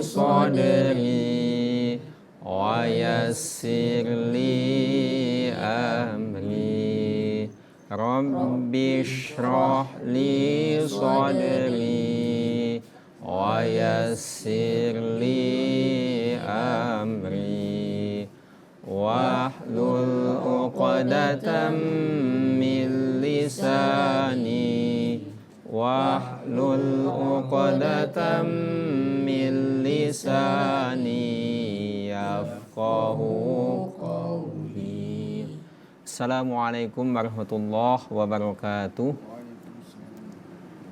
صدري ويسر لي أمري رب اشرح لي صدري ويسر لي أمري واحلل عقدة من لساني واحلل عقدة من لساني يفقه قولي. Assalamualaikum warahmatullahi wabarakatuh.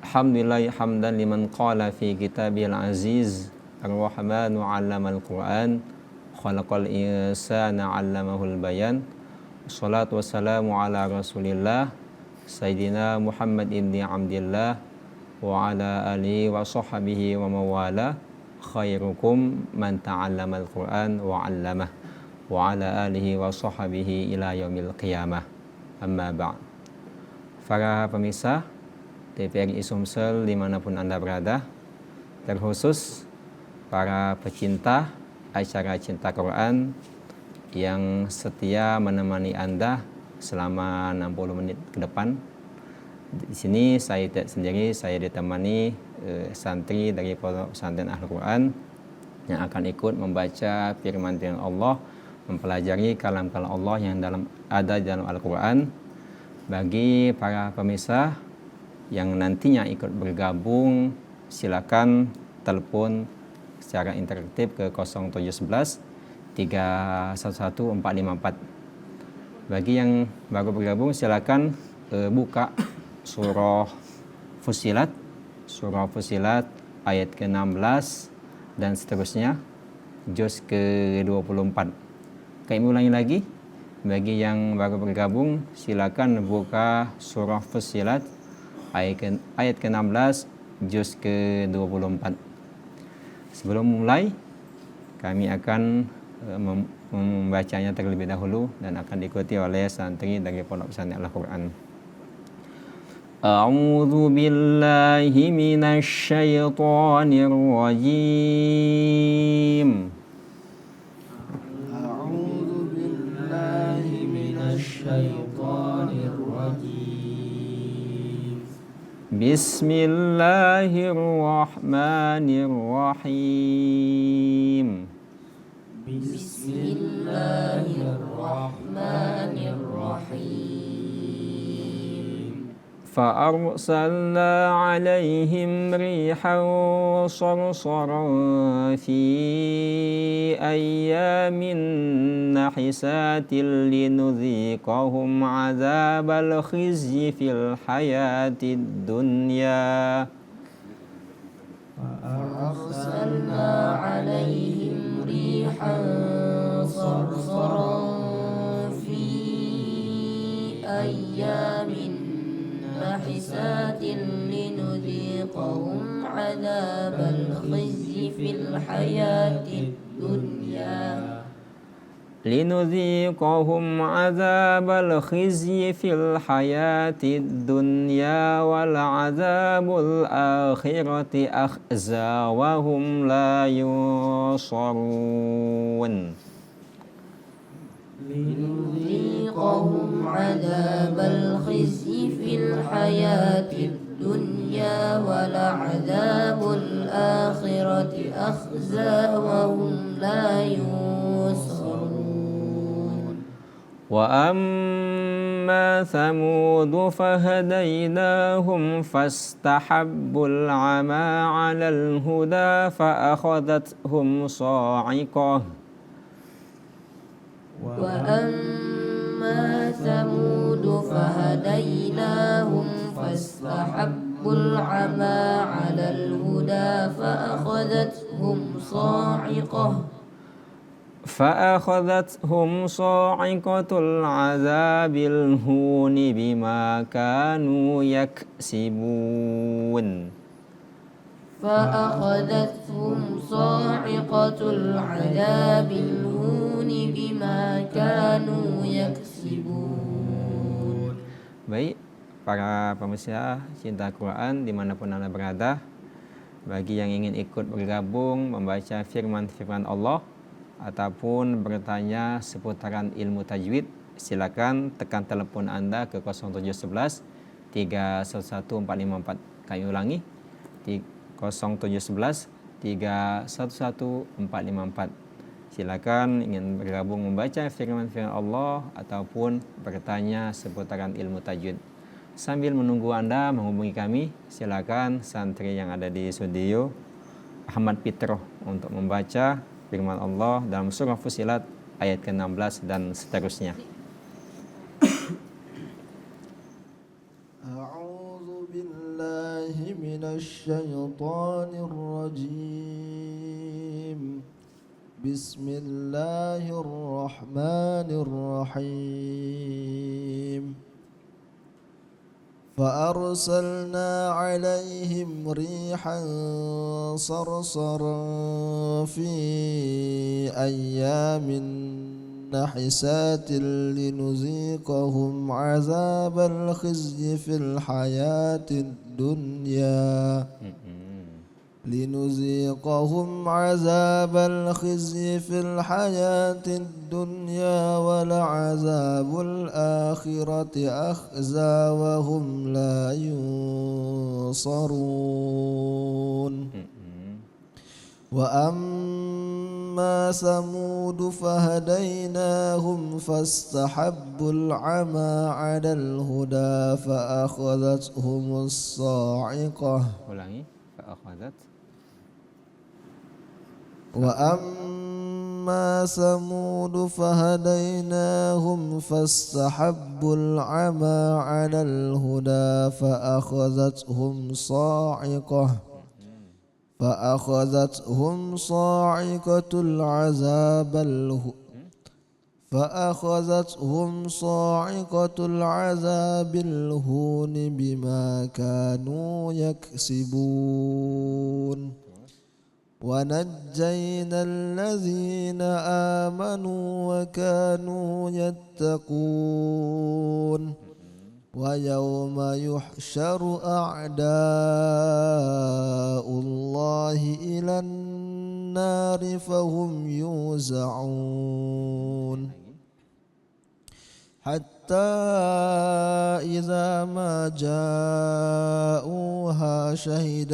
Alhamdulillah hamdan liman qala fi kitabil aziz ar-rahmanu 'allamal Qur'an khalaqal insana 'allamahul bayan. Wassalatu wassalamu ala Rasulillah Sayyidina Muhammad ibni Abdillah wa ala alihi wa sahbihi wa mawala. Khairukum man ta'allamal Qur'an wa 'allamah wa ala alihi wa sahbihi ila yaumil qiyamah. Amma ba'd. Para pemirsa TVRI Sumsel dimanapun Anda berada, terkhusus para pecinta acara Cinta Quran yang setia menemani Anda selama 60 menit ke depan. Di sini saya tidak sendiri, saya ditemani santri dari Pondok Pesantren Ahlul Quran yang akan ikut membaca firman Allah, mempelajari kalam-kalam Allah yang ada dalam Al-Quran. Bagi para pemirsa yang nantinya ikut bergabung, silakan telepon secara interaktif ke 0711 311 454. Bagi yang baru bergabung, silakan buka surah Fussilat ayat ke-16 dan seterusnya, juz ke-24. Kami ulangi lagi, bagi yang baru bergabung, silakan buka surah Fussilat ayat ke-16, juz ke-24. Sebelum mulai, kami akan membacanya terlebih dahulu dan akan diikuti oleh santri dari Pondok Pesantren Al-Quran. A'udzu billahi minasy syaithanir rajim. A'udzu billahi minasy syaithanir rajim. Bismillahirrahmanirrahim. Bismillahirrahmanirrahim. فأرسلنا عليهم ريحا صرصرا في أيام نحسات لنذيقهم عذاب الخزي في الحياة الدنيا. فأرسلنا عليهم ريحا صرصرا في أيام نحسات لنذيقهم عذاب الخزي في الحياة الدنيا. لنذيقهم عذاب الخزي في الحياة الدنيا ولعذاب الآخرة أخزى وهم لا ينصرون. لنذيقهم عذاب الخزي في الحياة الدنيا ولعذاب الآخرة أخزى وهم لا ينصرون. وأما ثمود فهديناهم فاستحبوا العمى على الهدى فأخذتهم صاعقة. وأما ثمود فهديناهم فاستحبوا العمى على الهدى فأخذتهم صاعقة العذاب الهون بما كانوا يكسبون. فأخذتهم صاعقة العذاب الهون بما كانوا يكسبون. Baik, para pemirsa Cinta Quran dimanapun Anda berada, Bagi yang ingin ikut bergabung membaca firman-firman Allah ataupun bertanya seputaran ilmu tajwid, silakan tekan telepon Anda ke 0711 311 454. Kami ulangi, 0711 311 454. Silakan ingin bergabung membaca firman-firman Allah ataupun bertanya seputaran ilmu tajwid. Sambil menunggu Anda menghubungi kami, silakan santri yang ada di studio Ahmad Fitroh untuk membaca firman Allah dalam surah Fussilat ayat ke-16 dan seterusnya. A'udzu billahi minasy syaithanir rajim. Bismillahirrahmanirrahim. فأرسلنا عليهم ريحا صرصرا في أيام نحسات لنذيقهم عذاب الخزي في الحياة الدنيا ولعذاب الآخرة أخزى وهم لا ينصرون وأما ثمود فهديناهم فاستحبوا العمى على الهدى فأخذتهم الصاعقة وأما ثمود فهديناهم فاستحبوا العمى على الهدى فأخذتهم صاعقة العذاب الهون بما كانوا يكسبون ونجينا الذين آمنوا وكانوا يتقون ويوم يحشر أعداء الله إلى النار فهم يوزعون حتى إذا ما جاءوها شهد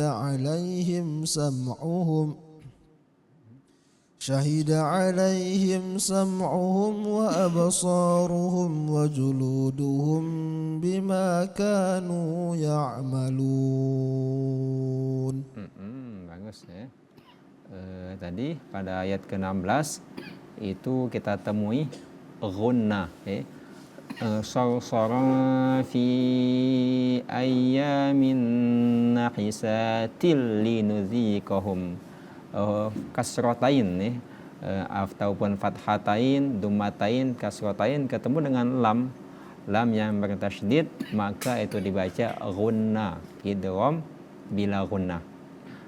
عليهم سمعهم وأبصارهم وجلودهم بما كانوا يعملون. Bagus ya. Tadi pada ayat ke-16 itu kita temui ghunna sarsara fi ayyamin nahisatil linudziqahum kasrotain ataupun fathatain, dummatain, kasrotain ketemu dengan lam yang bertasydid, maka itu dibaca ghunna, idgham bila ghunna,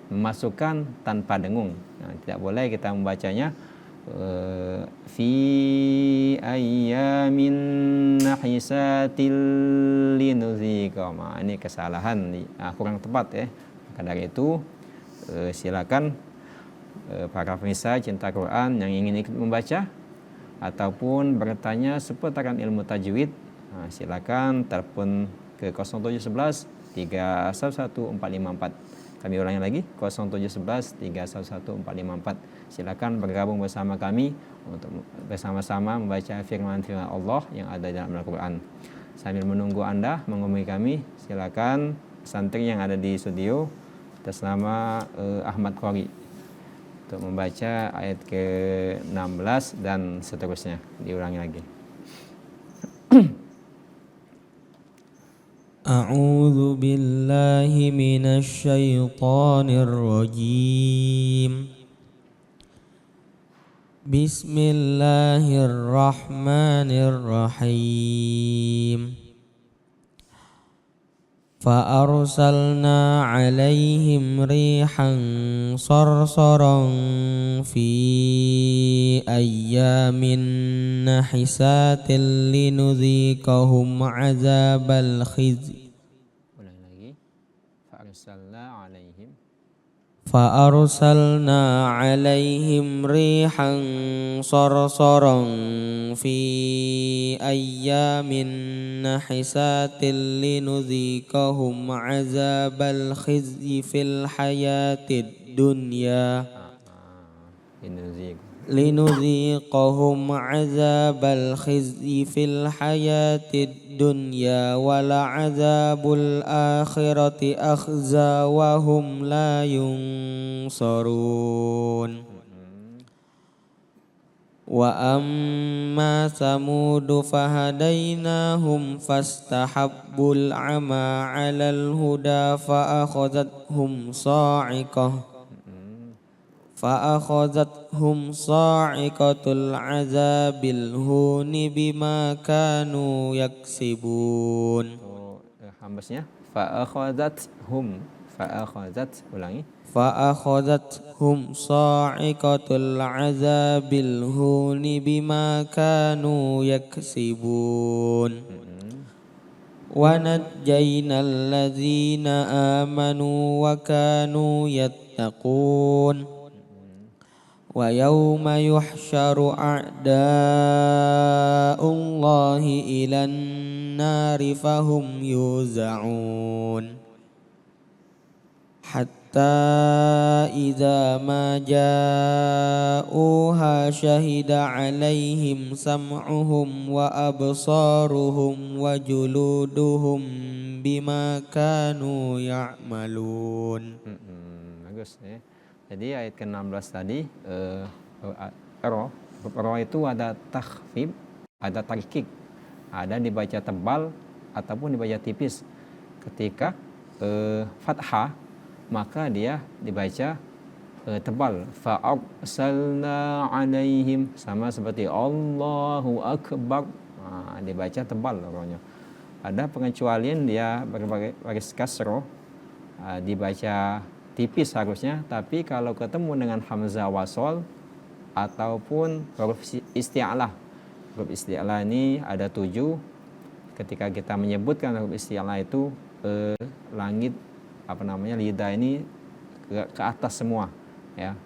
memasukkan tanpa dengung. Tidak boleh kita membacanya fi ayyamin nahisatil linudziqahum. Ini kesalahan, kurang tepat ya. Maka dari itu silakan para pemirsa cinta Quran yang ingin ikut membaca ataupun bertanya seputaran ilmu tajwid, silakan telepon ke 0711 311 454. Kami ulangi lagi, 0711 311 454. Silakan bergabung bersama kami untuk bersama-sama membaca firman-firman Allah yang ada dalam Al-Quran. Sambil menunggu Anda menghubungi kami, silakan santri yang ada di studio atas nama Ahmad Qori untuk membaca ayat ke-16 dan seterusnya. Diulangi lagi. A'udzu billahi minasy syaithanir rajim. Bismillahirrahmanirrahim. فأرسلنا عليهم ريحا صرصرا في أيام نحسات لنذيقهم عذاب الخزي فأرسلنا عليهم ريحا صرصرا في أيام نحسات لنذيقهم عذاب الخزي في الحياة الدنيا لنذيقهم عذاب الخزي في الحياة الدنيا ولعذاب الآخرة أخزى وهم لا ينصرون وأما ثمود فهديناهم فاستحبوا العمى على الهدى فأخذتهم صاعقة العذاب الهون بما كانوا يكسبون. Hambasnya ulangi. فأخذتهم صاعقة العذاب الهون بما كانوا يكسبون ونجينا الذين آمنوا وكانوا يتقون ويوم يحشر أعداء الله إلى النار فهم يوزعون حتى إذا ما جاءوها شهد عليهم سمعهم وأبصارهم وجلودهم بما كانوا يعملون. Bagus ya. Jadi ayat ke-16 tadi ro itu ada takhfif, ada tarkik, ada dibaca tebal ataupun dibaca tipis. Ketika fathah maka dia dibaca tebal. Fa'arsalna alaihim, sama seperti Allahu Akbar, dibaca tebal rohnya. Ada pengecualian dia berbagai baris kasroh, dibaca tipis harusnya, tapi kalau ketemu dengan hamzah wasol ataupun huruf isti'alah. Huruf isti'alah ini ada 7. Ketika kita menyebutkan huruf isti'alah itu langit lidah ini ke atas semua ya,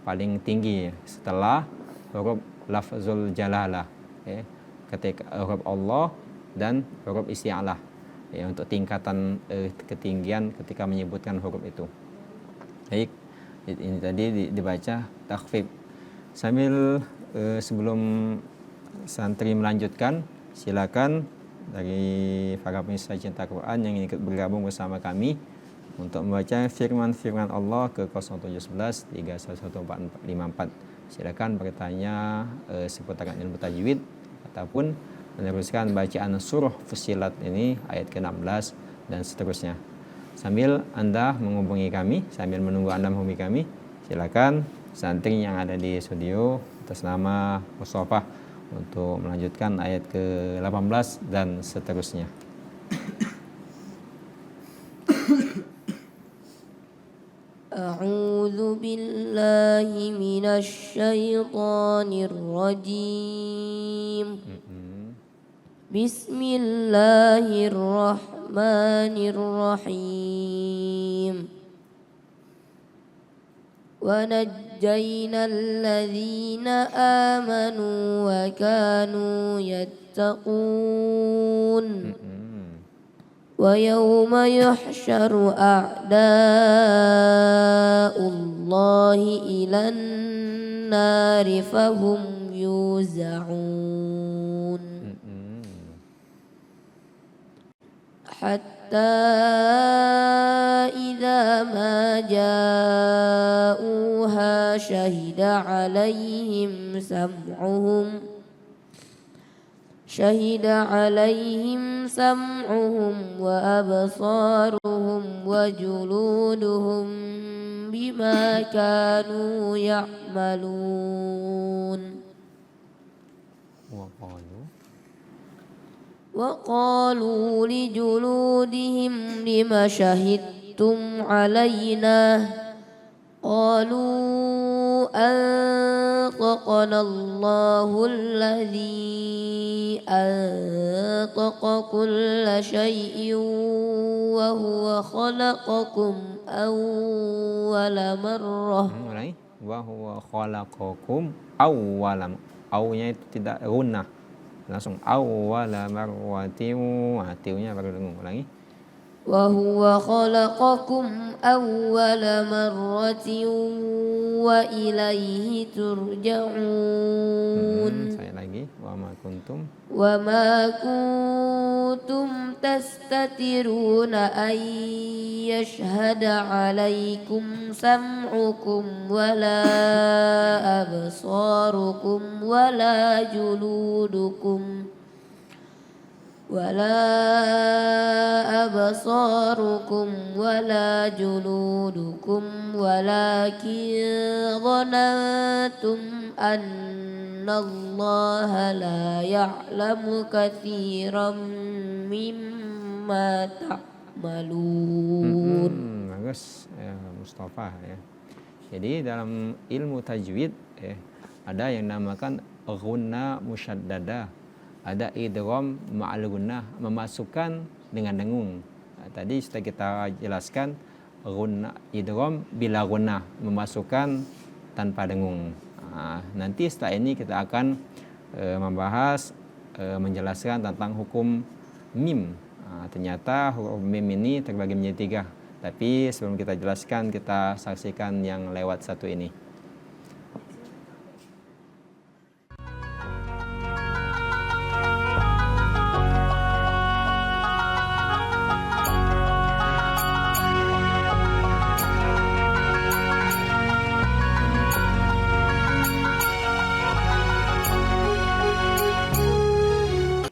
paling tinggi setelah huruf lafzul jalalah ya, ketika huruf Allah dan huruf isti'alah ya, untuk tingkatan ketinggian ketika menyebutkan huruf itu. Baik, ini tadi dibaca takhfif. Sambil sebelum santri melanjutkan, silakan dari para pemirsa cinta Quran yang ingin ikut bergabung bersama kami untuk membaca firman-firman Allah ke 0711 3114454. Silakan bertanya seputar ilmu tajwid ataupun meneruskan bacaan surah Fussilat ini ayat ke-16 dan seterusnya. Sambil Anda menghubungi kami, sambil menunggu Anda menghubungi kami, silakan santri yang ada di studio atas nama Mustafa untuk melanjutkan ayat ke-18 dan seterusnya. A'udzu billahi minasy syaithanir rajim. Bismillahirrahmanirrahim. Wa najjayna alladhina amanu wa kanu yattaqun. Wa yawma yuhsyaru a'da'ullahi ilan nari fahum yuza'un. Hatta idza ma ja'uha syahida 'alaihim sam'uhum wa absaruhum wa juluduhum bima kanu ya'malun. وقالوا لجلودهم لم شهدتم علينا قالوا أنطقنا الله الذي أنطق كل شيء وهو خلقكم أول مرة. Ulangi. Wa huwa khalaqakum awwalam. Au-nya itu tidak gunnah. Langsung awwala marwatin. Tiu-nya baru dengung. Ulangi. وهو خلقكم أول مرة وإليه ترجعون. Saya lagi. Wa ma kuntum. وما كنتم تستترون أن يشهد عليكم سمعكم ولا أبصاركم ولا جلودكم ولكن ظننتم أن الله لا يعلم كثيرا مما تعملون. Bagus Mustafa ya. Jadi dalam ilmu tajwid ada yang namakan ghunna musyaddada, ada idgham ma'al gunnah, memasukkan dengan dengung. Tadi sudah kita jelaskan ghunna idgham bila gunnah, memasukkan tanpa dengung. Nanti setelah ini kita akan membahas menjelaskan tentang hukum mim. Ternyata hukum mim ini terbagi menjadi 3. Tapi sebelum kita jelaskan, kita saksikan yang lewat satu ini.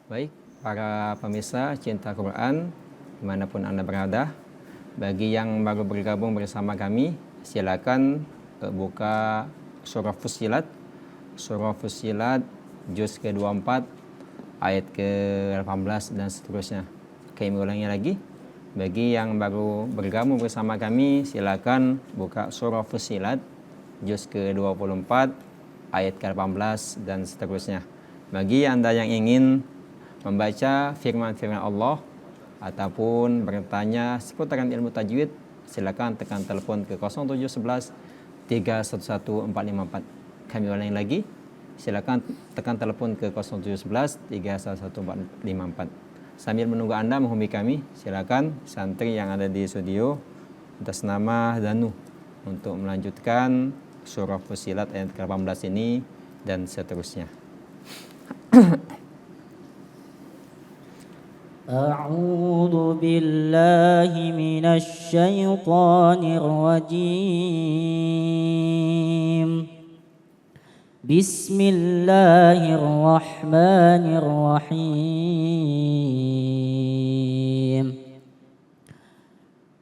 Baik, para pemirsa cinta Quran dimanapun Anda berada, bagi yang baru bergabung bersama kami, silakan buka surah Fussilat juz ke-24 ayat ke-18 dan seterusnya. Kami ulangi lagi, bagi yang baru bergabung bersama kami, silakan buka surah Fussilat juz ke-24 ayat ke-18 dan seterusnya. Bagi Anda yang ingin membaca firman-firman Allah ataupun bertanya seputaran ilmu tajwid, silakan tekan telepon ke 0711 311 454. Kami ulangi lagi, silakan tekan telepon ke 0711 311 454. Sambil menunggu Anda menghubungi kami, silakan santri yang ada di studio atas nama Danu untuk melanjutkan surah Fussilat ayat ke-18 ini dan seterusnya. أعوذ بالله من الشيطان الرجيم. بسم الله الرحمن الرحيم.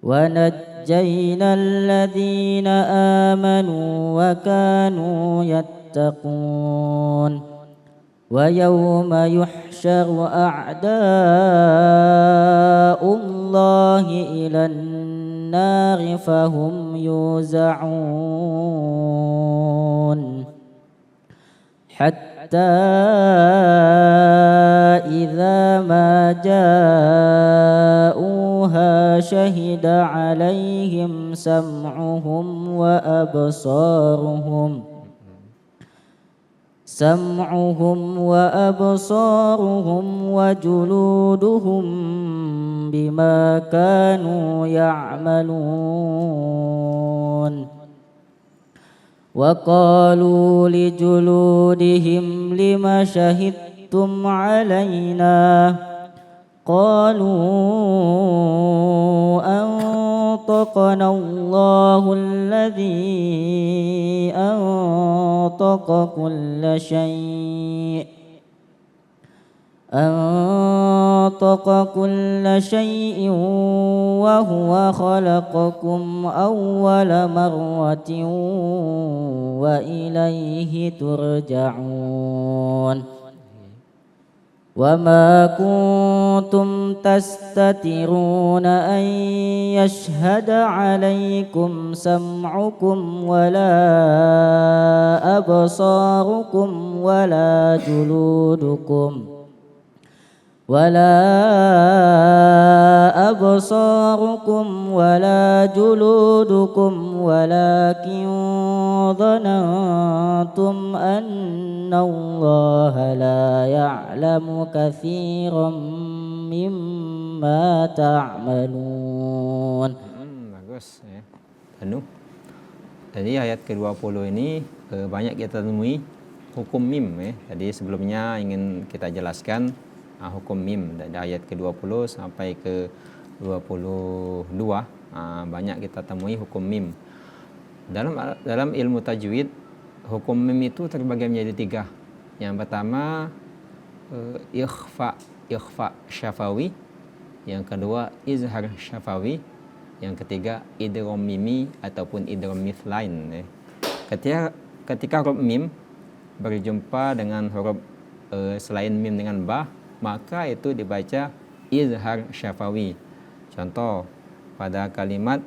ونجينا الذين آمنوا وكانوا يتقون. ويوم يحشر أعداء الله إلى النار فهم يوزعون. حتى إذا ما جاءوها شهد عليهم سمعهم وأبصارهم وجلودهم بما كانوا يعملون. وقالوا لجلودهم لم شهدتم علينا؟ قالوا أنطقنا الله الذي أنطق كل شيء وهو خلقكم أول مرة وإليه ترجعون. وما كنتم تستترون أن يشهد عليكم سمعكم ولا أبصاركم ولا جلودكم ولا أبصاركم ولا جلودكم ولكن ظننتم أن الله لا يعلم كثيرا مما تعملون. Bagus ya. Anu. Jadi ayat ke-20 ini banyak kita temui hukum mim ya. Jadi sebelumnya ingin kita jelaskan hukum mim dari ayat ke-20 sampai ke-22 banyak kita temui hukum mim. Dalam ilmu tajwid hukum mim itu terbagi menjadi 3. Yang pertama ikhfa syafawi, yang kedua izhar syafawi, yang ketiga idgham mimi ataupun idgham mithlain. Ketika huruf mim berjumpa dengan huruf selain mim dengan ba, maka itu dibaca izhar syafawi. Contoh pada kalimat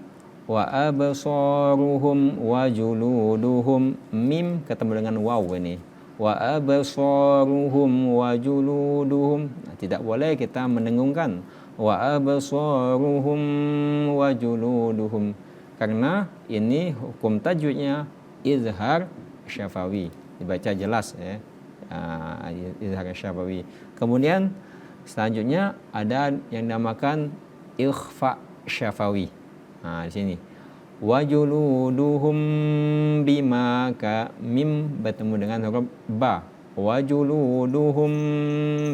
wa absaruhum wa juluduhum, mim ketemu dengan waw ini. Wa absaruhum wa juluduhum. Tidak boleh kita mendengungkan wa absaruhum wa juluduhum, karena ini hukum tajwidnya izhar syafawi, dibaca jelas ya. Izhar syafawi. Kemudian selanjutnya ada yang dinamakan ikhfa syafawi. Di sini wa juluduhum bima ka, mim bertemu dengan huruf ba. Wa juluduhum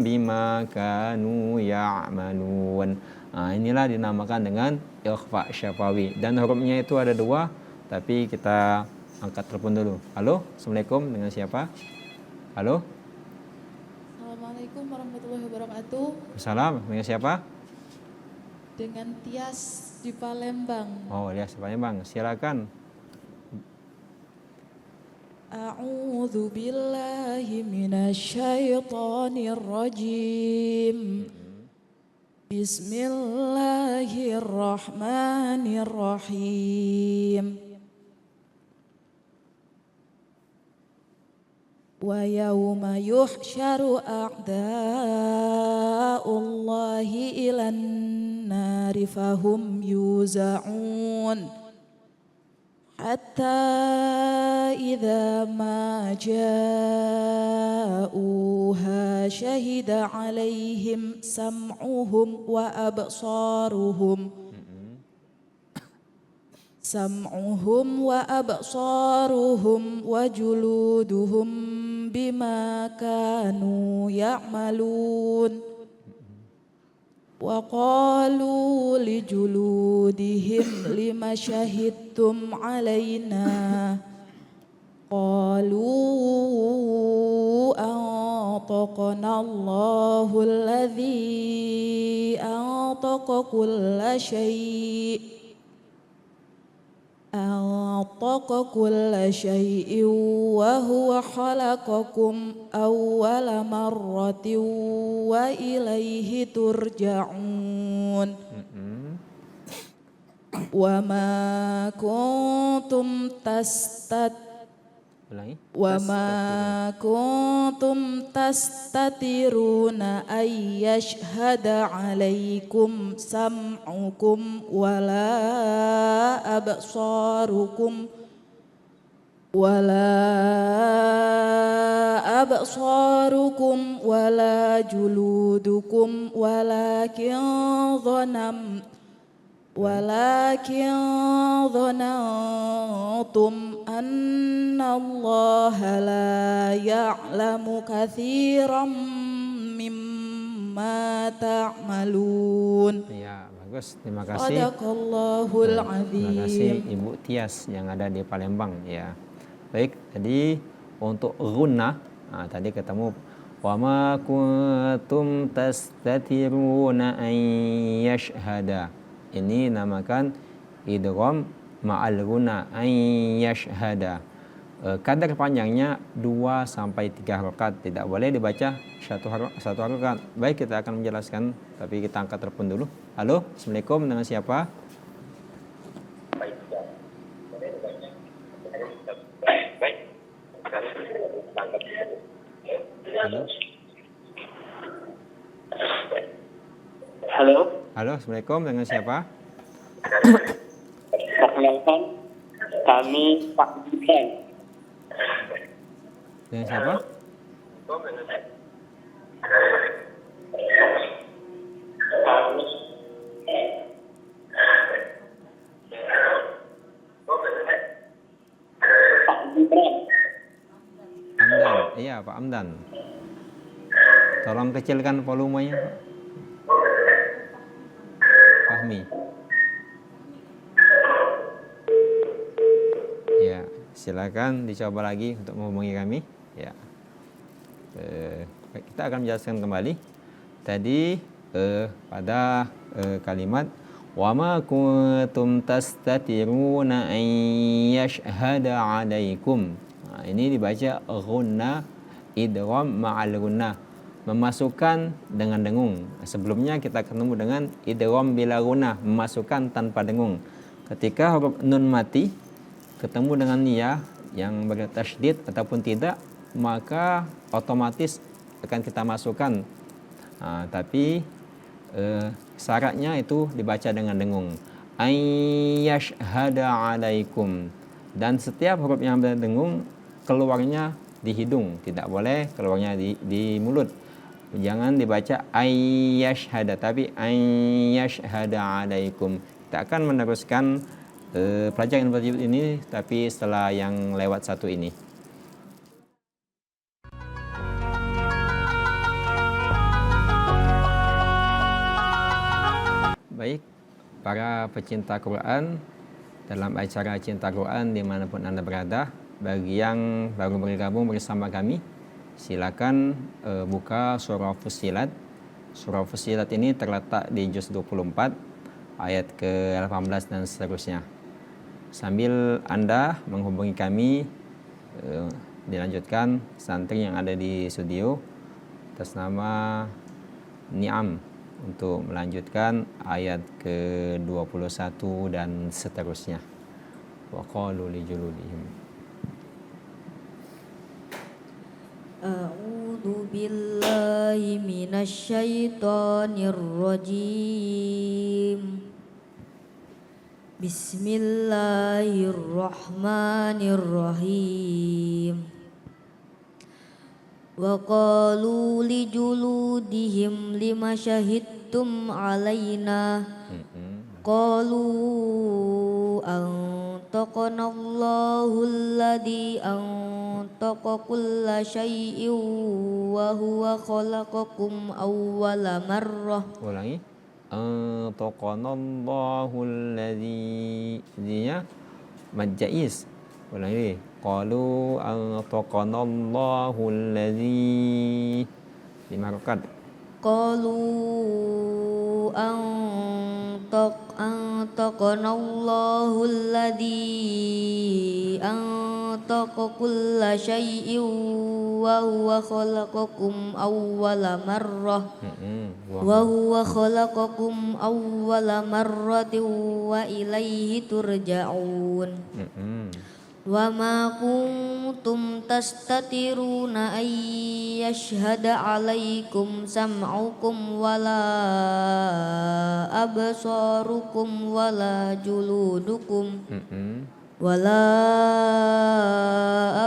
bima kanu ya'malun. Inilah dinamakan dengan ikhfa syafawi, dan hurufnya itu ada 2, tapi kita angkat telepon dulu. Halo, Assalamualaikum, dengan siapa? Halo. Assalamualaikum warahmatullahi wabarakatuh. Salam, dengan siapa? Dengan Tias di Palembang. Oh, Tias di Palembang, silakan. A'udzu billahi minasyaitonir rajim. Bismillahirrahmanirrahim. Wa yawma yuhsyaru a'da'ullahi ilan nari fahum yuza'un. Hatta idza ma ja'uha syahida 'alaihim sam'uhum wa absaruhum wa juluduhum bima kanu ya'malun. Wa qalu li juludihim lima syahidtum alaina, qalu antaqana Allahu alladhi antaqa kulla syai'in wa huwa khalaqakum awwala marratin wa ilaihi turja'un. Wa ma kuntum tastatiruna ay yashhada alaikum sam'ukum wala absarukum wala juludukum walakin dhanantum annallaha la ya'lamu katsiran mimma ta'malun. Ya, bagus. Terima kasih. Shadaqallahul azim. Terima kasih Ibu Tias yang ada di Palembang ya. Baik, jadi untuk gunnah tadi ketemu wa ma kuntum tastatiruna an yashhada. Ini namakan idgham ma'al guna ay yashhada. Kadar panjangnya 2 sampai 3 harakat, tidak boleh dibaca satu harakat. Baik, kita akan menjelaskan, tapi kita angkat telepon dulu. Halo, Assalamualaikum, dengan siapa? Halo. Halo, Halo, Assalamualaikum. Dengan siapa? perkenalkan kami Pak Gibran. Dengan siapa? Pak Gibran. Amdan. Iya, Pak Amdan. Tolong kecilkan volumenya, Pak. Fahmi. Ya, silakan dicoba lagi untuk menghubungi kami. Ya. Kita akan menjelaskan kembali. Tadi pada kalimat wa ma kuntum tastatiruna an yashhada 'alaikum. Nah, ini dibaca ghunna idgham ma'al gunnah, memasukkan dengan dengung. Sebelumnya kita ketemu dengan idgham bila gunnah, memasukkan tanpa dengung. Ketika huruf nun mati ketemu dengan ya yang bertasydid ataupun tidak, maka otomatis akan kita masukkan. Nah, tapi syaratnya itu dibaca dengan dengung. Ayyashhada 'alaikum. Dan setiap huruf yang berdengung keluarnya di hidung, tidak boleh keluarnya di mulut. Jangan dibaca ayyashhada, tapi ayyashhada 'alaikum. Kita akan meneruskan pelajaran ini, tapi setelah yang lewat satu ini. Baik, para pecinta Quran, dalam acara Cinta Quran dimanapun Anda berada, bagi yang baru bergabung bersama kami, silakan buka surah Fussilat. Surah Fussilat ini terletak di juz 24 ayat ke-18 dan seterusnya. Sambil Anda menghubungi kami, dilanjutkan santri yang ada di studio atas nama Niam untuk melanjutkan ayat ke-21 dan seterusnya. Wa qalu li juludihim. A'udzu billahi minasy syaithanir rajim. Bismillahirrahmanirrahim. Wa qalu li juludihim lima syahidtum alaina. Qalu antaqana Allahul ladzi antaqa kulla syai'in wa huwa khalaqakum awwala marrah. Ulangi. Antaqana Allahul ladzi dia majais. Ulangi. Qalu antaqana Allahul ladzi lima rakaat. Qalu antaqana Allahul ladzi antaqa kulla syai'in wa huwa khalaqakum awwala marrah. Wa huwa khalaqakum awwala marratin wa ilaihi turja'un. Wa ma kuntum tastatiruna ay yashhada 'alaikum sam'ukum wala absarukum wala juludukum wala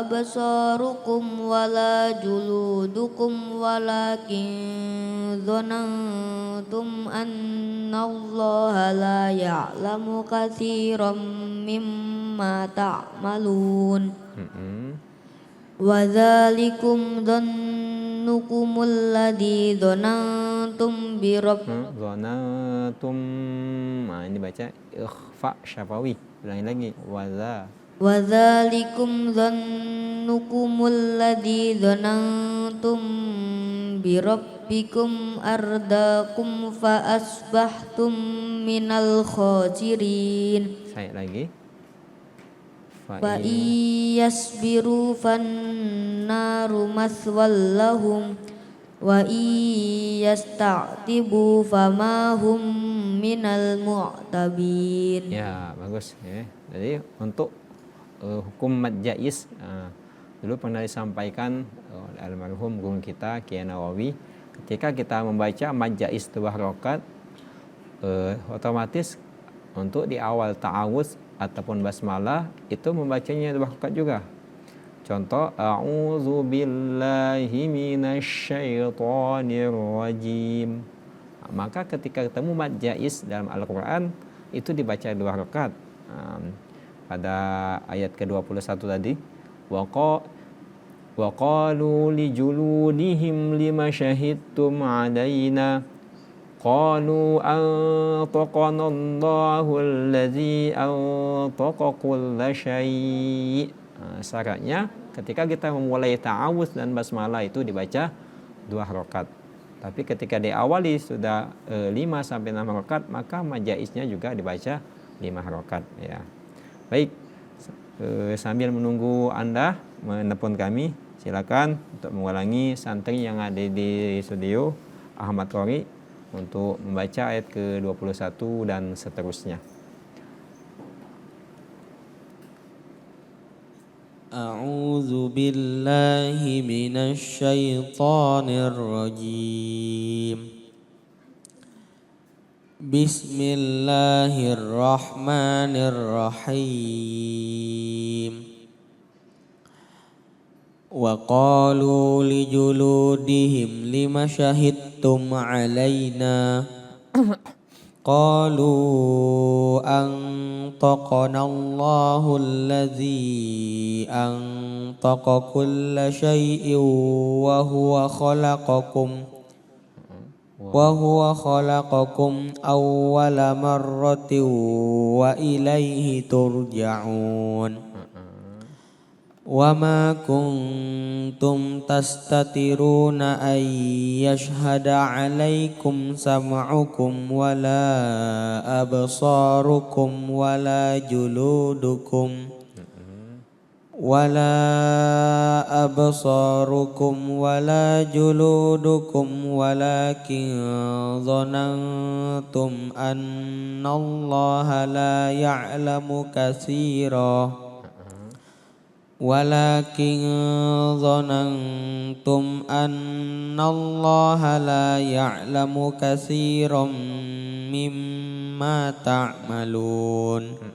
absarukum wala juludukum walakin dhanantum annallaha la ya'lamu katsiran mimma ta'malun. Wa dzalikum dhannukumul ladzi dhanantum bi Dhanantum. Nah, ini baca ikhfa syafawi. Ulangi lagi. Wa dzalikum dhannukumul ladzi dhanantum bi rabbikum ardaakum fa asbahtum minal khasirin. Saya lagi. Fa iyasbiru fannaru maswal lahum wa iyasta'tibu famahum minal mu'tabin. Ya, bagus ya. Jadi untuk hukum mad jaiz Dulu pernah disampaikan oleh almarhum guru kita Kiai Nawawi, ketika kita membaca mad jaiz 2 rakaat, otomatis untuk di awal ta'awudz ataupun basmalah itu membacanya 2 rakaat juga. Contoh, a'udzu billahi minasyaitonir rajim. Maka ketika ketemu mad jaiz dalam Al-Qur'an itu dibaca 2 rakaat. Pada ayat ke-21 tadi, wa qalu li juludihim lima syahidtum alaina qalu antaqana Allahu allazi antaqa kulla syai'. Syaratnya ketika kita memulai ta'awudz dan basmalah itu dibaca 2 rakaat. Tapi ketika diawali sudah 5 sampai 6 rakaat, maka majaiznya juga dibaca 5 rakaat ya. Baik, sambil menunggu Anda menelpon kami, silakan untuk mengulangi santri yang ada di studio Ahmad Qori untuk membaca ayat ke-21 dan seterusnya. A'udzu billahi minasy syaithanir rajim. Bismillahirrahmanirrahim. Wa qalu li juludihim lima syahidtum alaina qalu antaqana Allahu allazi antaqa kulla syai'in wa huwa khalaqakum awwala marratin wa ilaihi turja'un. Wa ma kuntum tastatiruna ay yashhada alaikum sam'ukum wala absarukum wala juludukum walakin dhanantum annallaha la ya'lamu katsiran mimma ta'malun.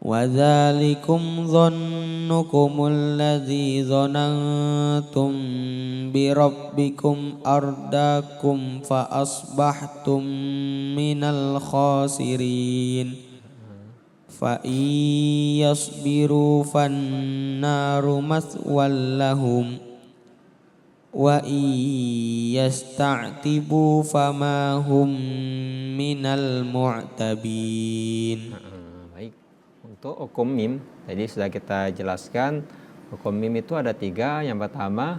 وذلكم ظنكم الذي ظننتم بربكم أرداكم فأصبحتم من الخاسرين فإن يصبروا فالنار مثوى لهم وإن يستعتبوا فما هم من المعتبين. Untuk hukum mim, tadi sudah kita jelaskan hukum mim itu ada 3. Yang pertama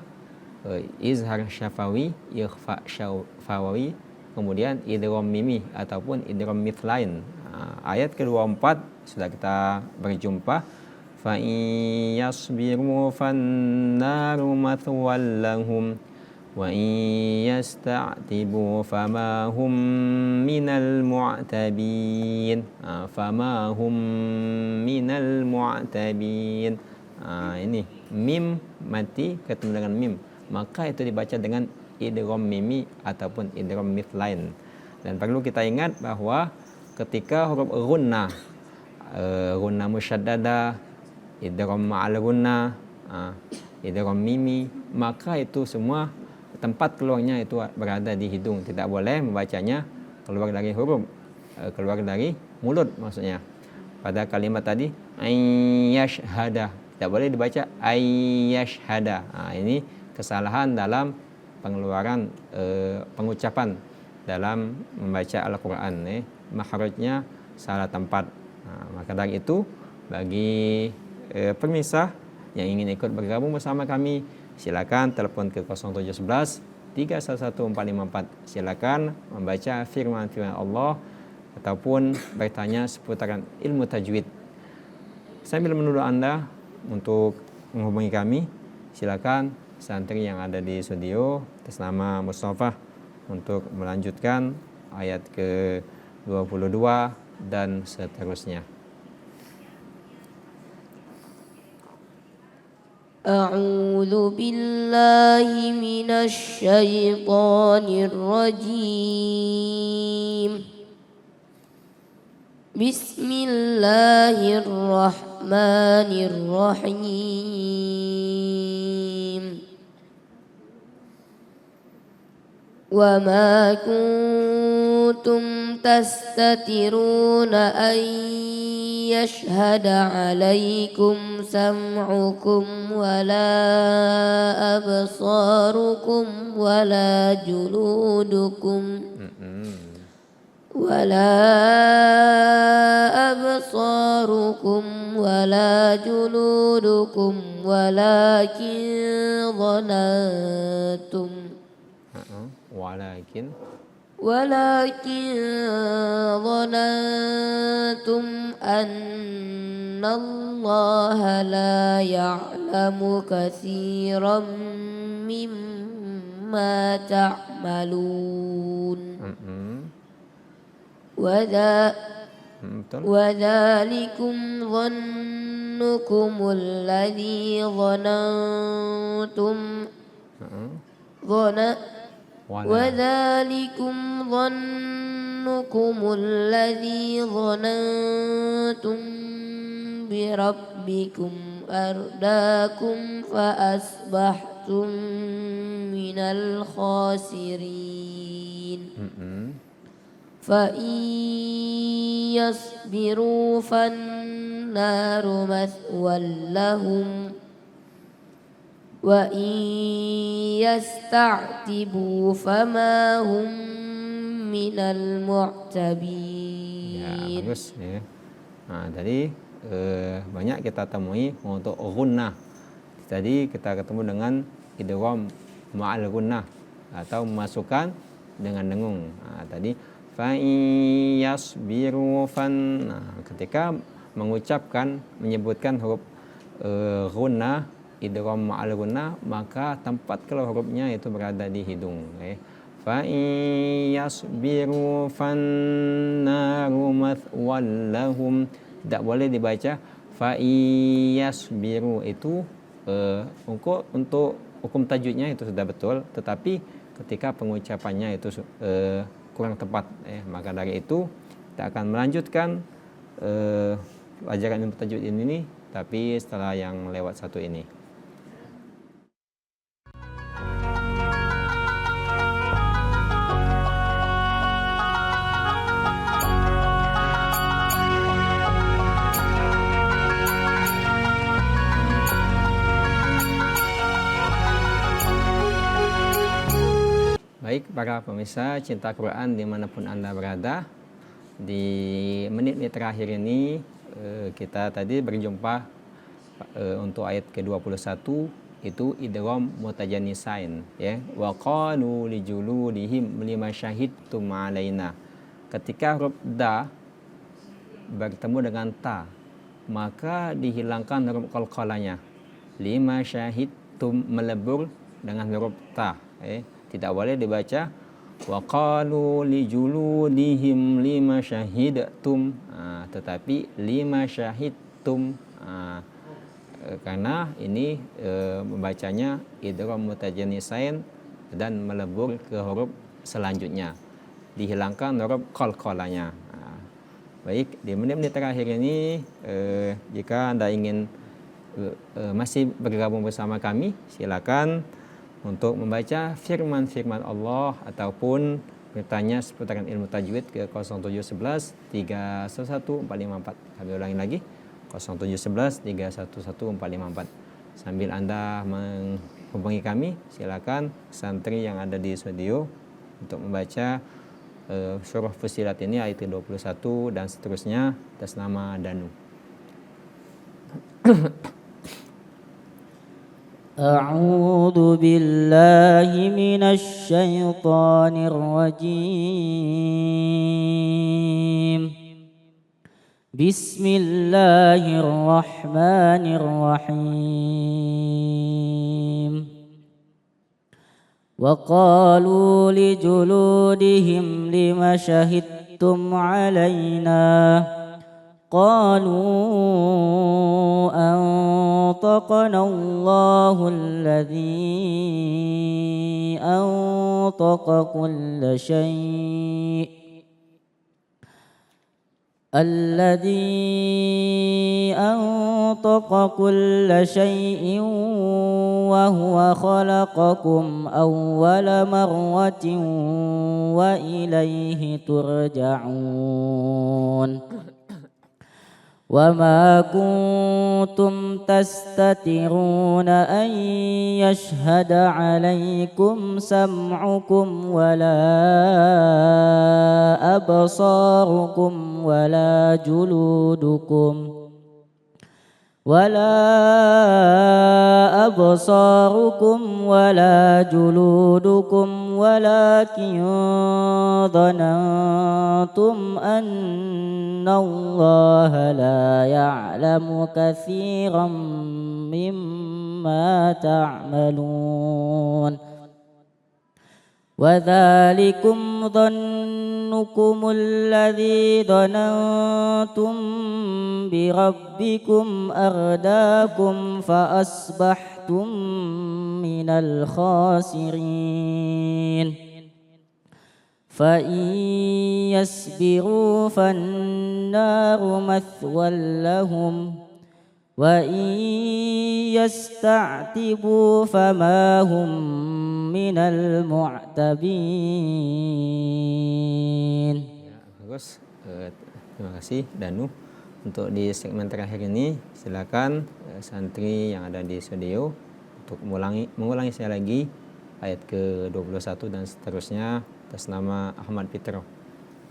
izhar syafawi, ikhfa syafawi, kemudian idgham mimi ataupun idgham mithlain. Ayat ke-24 sudah kita berjumpa, fa in yasbiru fannaru mathwal lahum wa in yasta'tibu fama hum minal mu'tabin. Fama hum minal mu'tabin. Ini mim mati ketemu dengan mim, maka itu dibaca dengan idgham mimi ataupun idgham mithlain. Dan perlu kita ingat bahwa ketika huruf gunnah, gunnah musyaddada, idgham ma'al gunnah, idgham mimi, maka itu semua tempat keluarnya itu berada di hidung. Tidak boleh membacanya keluar dari huruf, keluar dari mulut maksudnya. Pada kalimat tadi ayyashhada, tidak boleh dibaca ayyashhada. Ini kesalahan dalam pengeluaran pengucapan dalam membaca Al-Quran. Makhrajnya salah tempat. Maka dari itu bagi pemirsa yang ingin ikut bergabung bersama kami, silakan telepon ke 0711 311454. Silakan membaca firman-firman Allah ataupun bertanya seputaran ilmu tajwid. Sambil menunggu Anda untuk menghubungi kami, silakan santri yang ada di studio atas nama Mustafa untuk melanjutkan ayat ke-22 dan seterusnya. أعوذ بالله من الشيطان الرجيم بسم الله الرحمن الرحيم وما كنتم تستترون أن يشهد عليكم سمعكم ولا أبصاركم ولا جلودكم ولكن ظننتم أن الله لا يعلم كثيرا مما تعملون وذلكم ظنكم الذي ظننتم بربكم أرداكم فأصبحتم من الخاسرين فإن يصبروا فالنار مثوى لهم وإن يستعتبوا فما هم من المعتبين. Ya, bagus ya. Nah, tadi banyak kita temui untuk gunnah. Tadi kita ketemu dengan idgham ma'al gunnah atau memasukkan dengan dengung. Nah, tadi fa yasbiru fan. Nah, ketika mengucapkan menyebutkan huruf gunnah idgham ma'al gunnah, maka tempat keluar hurufnya itu berada di hidung. Fa yasbiru fan naru mathwal lahum. Tidak boleh dibaca fa yasbiru. Itu untuk hukum tajwidnya itu sudah betul, tetapi ketika pengucapannya itu kurang tepat, maka dari itu kita akan melanjutkan pelajaran ilmu tajwid ini, tapi setelah yang lewat satu ini. Baik para pemirsa cinta Quran dimanapun Anda berada, di menit-menit terakhir ini kita tadi berjumpa untuk ayat ke-21 itu idgham mutajanisain, ya. Wa qalu li juludihim lima syahidtum alaina. Ketika huruf da bertemu dengan ta, maka dihilangkan huruf qalqalanya. Lima syahidtum melebur dengan huruf ta, tidak boleh dibaca wa qalu li juludihim lima syahidtum, tetapi lima syahidtum, karena ini membacanya idgham mutajanisain dan melebur ke huruf selanjutnya, dihilangkan huruf qalqalanya. Baik, di menit-menit terakhir ini jika Anda ingin masih bergabung bersama kami, silakan untuk membaca firman-firman Allah ataupun bertanya seputaran ilmu tajwid ke 0711 311 454. Kami ulangi lagi 0711 311 454. Sambil Anda menghubungi kami, silakan santri yang ada di studio untuk membaca surah Fussilat ini ayat 21 dan seterusnya atas nama Danu. أعوذ بالله من الشيطان الرجيم بسم الله الرحمن الرحيم وقالوا لجلودهم لم شهدتم علينا قالوا أنطقنا الله الذي أنطق كل شيء وهو خلقكم أول مرة وإليه ترجعون وما كنتم تستترون أن يشهد عليكم سمعكم ولا أبصاركم ولا جلودكم ولكن ظننتم أن الله لا يعلم كثيرا مما تعملون وذلكم ظنكم الذي ظننتم بربكم أرداكم فأصبحتم من الخاسرين فإن يصبروا فالنار مثوى لهم وإن يستعتبوا فما هم من المعتبين. Bagus. Terima kasih Danu. Untuk di segmen terakhir ini silakan santri yang ada di studio untuk mengulangi sekali lagi ayat ke-21 dan seterusnya atas nama Ahmad Fitro.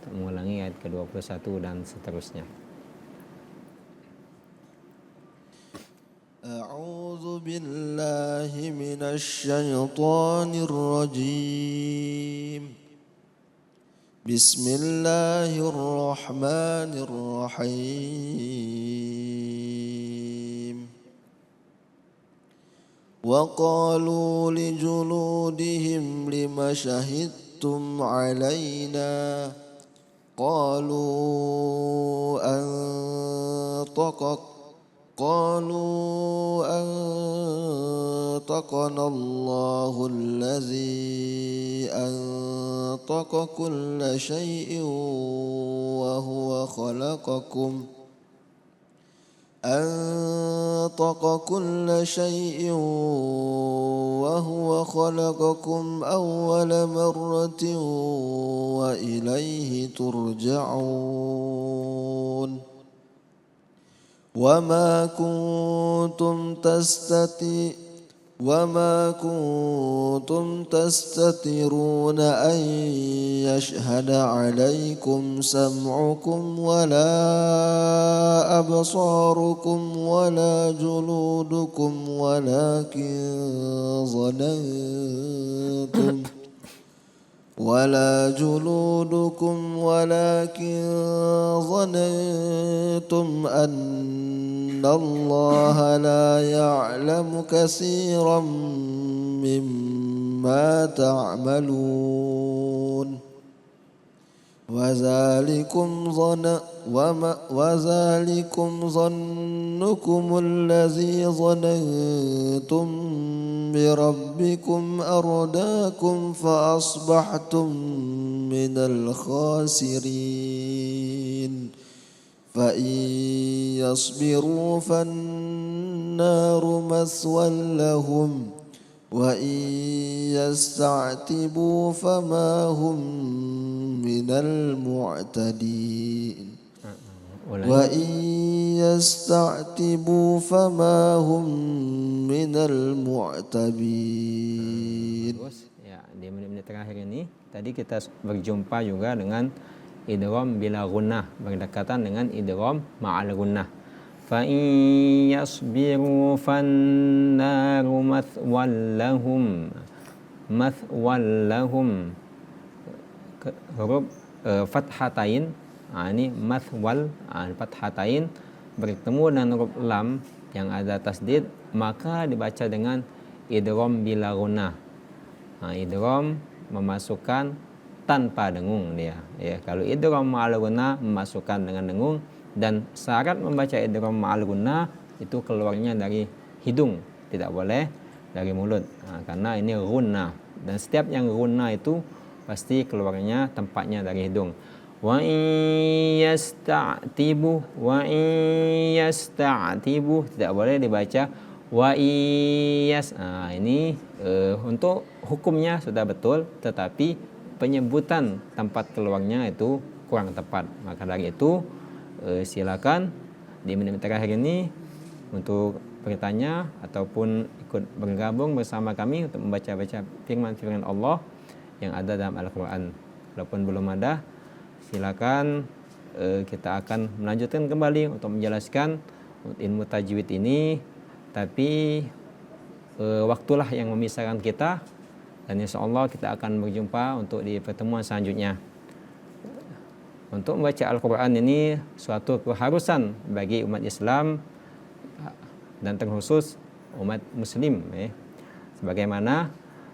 Untuk mengulangi ayat ke-21 dan seterusnya. أعوذ بالله من الشيطان الرجيم بسم الله الرحمن الرحيم وقالوا لجلودهم لم شهدتم علينا قالوا أنطقنا الله الذي أنطق كل شيء وهو خلقكم أول مرة وإليه ترجعون وما كنتم تستترون أن يشهد عليكم سمعكم ولا أبصاركم ولا جلودكم ولكن ظننتم أن الله لا يعلم كثيرا مما تعملون وذلكم ظنكم الذي ظننتم بربكم أرداكم فأصبحتم من الخاسرين فإن يصبروا فالنار مثوى لهم وإن يستعتبوا فما هم من المعتدين وإن يستعتبوا فما هم من المعتبين. Ya, di menit-menit terakhir ini tadi kita berjumpa juga dengan idgham bila gunnah, berdekatan dengan idgham ma'al gunnah. Fa in yasbiru fannaru mathwal lahum huruf fathatain. Ini mathwal fathatain bertemu dengan huruf lam yang ada tasdid, maka dibaca dengan idgham bila gunnah. Idgham memasukkan tanpa dengung dia. Ya, kalau idgham ma'al gunnah memasukkan dengan dengung, Dan syarat membaca idgham ma'al gunnah itu keluarnya dari hidung, tidak boleh dari mulut. Karena ini gunnah, dan setiap yang gunnah itu pasti keluarnya tempatnya dari hidung. Wa yasta'tibu, tidak boleh dibaca wa iyas. Ini untuk hukumnya sudah betul, tetapi penyebutan tempat keluarnya itu kurang tepat. Maka dari itu silakan di menit terakhir ini untuk bertanya ataupun ikut bergabung bersama kami untuk membaca-baca firman-firman Allah yang ada dalam Al-Quran. Walaupun belum ada, silakan kita akan melanjutkan kembali untuk menjelaskan ilmu tajwid ini, tapi waktulah yang memisahkan kita, dan insya Allah kita akan berjumpa untuk di pertemuan selanjutnya. Untuk membaca Al-Quran ini suatu keharusan bagi umat Islam dan terkhusus umat Muslim, sebagaimana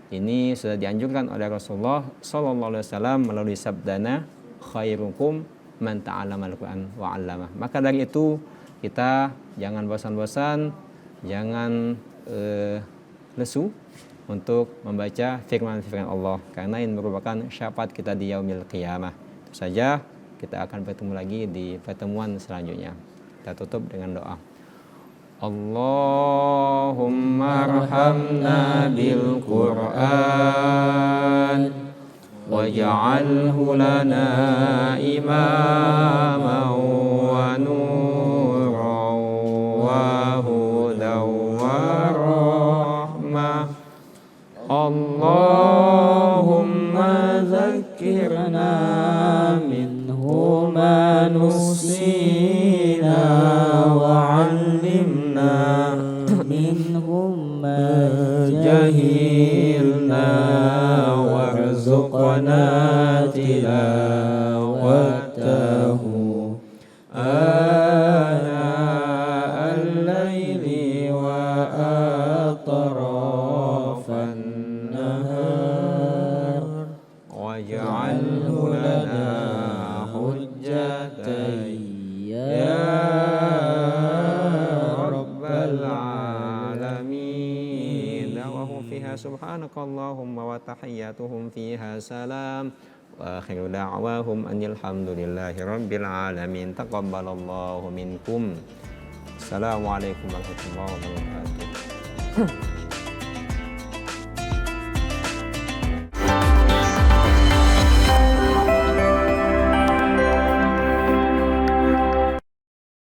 ini sudah dianjurkan oleh Rasulullah SAW melalui sabdana khairukum man ta'allama al-Quran wa 'allamah. Maka dari itu kita jangan bosan-bosan, jangan lesu untuk membaca firman-firman Allah, karena ini merupakan syafaat kita di yaumil qiyamah. Itu saja, kita akan bertemu lagi di pertemuan selanjutnya. Kita tutup dengan doa. Allahumma arhamna bil Qur'an waj'alhu lana imaman wa nuran wa hudan wa rahmah. Allahumma zakkirna minhu ma nusina wa 'allimna minhum ma jahilna warzuqna tilawatahu ana al-laili wa atrafan nahar waj'alhu lana hujjatan ya rabbal alamin. Da'wahum fiha subhanakallahumma wa tahiyyatuhum fiha salam wa akhiru da'wahum anil hamdulillahi rabbil alamin. Taqabbalallahu minkum. Assalamualaikum warahmatullahi wabarakatuh.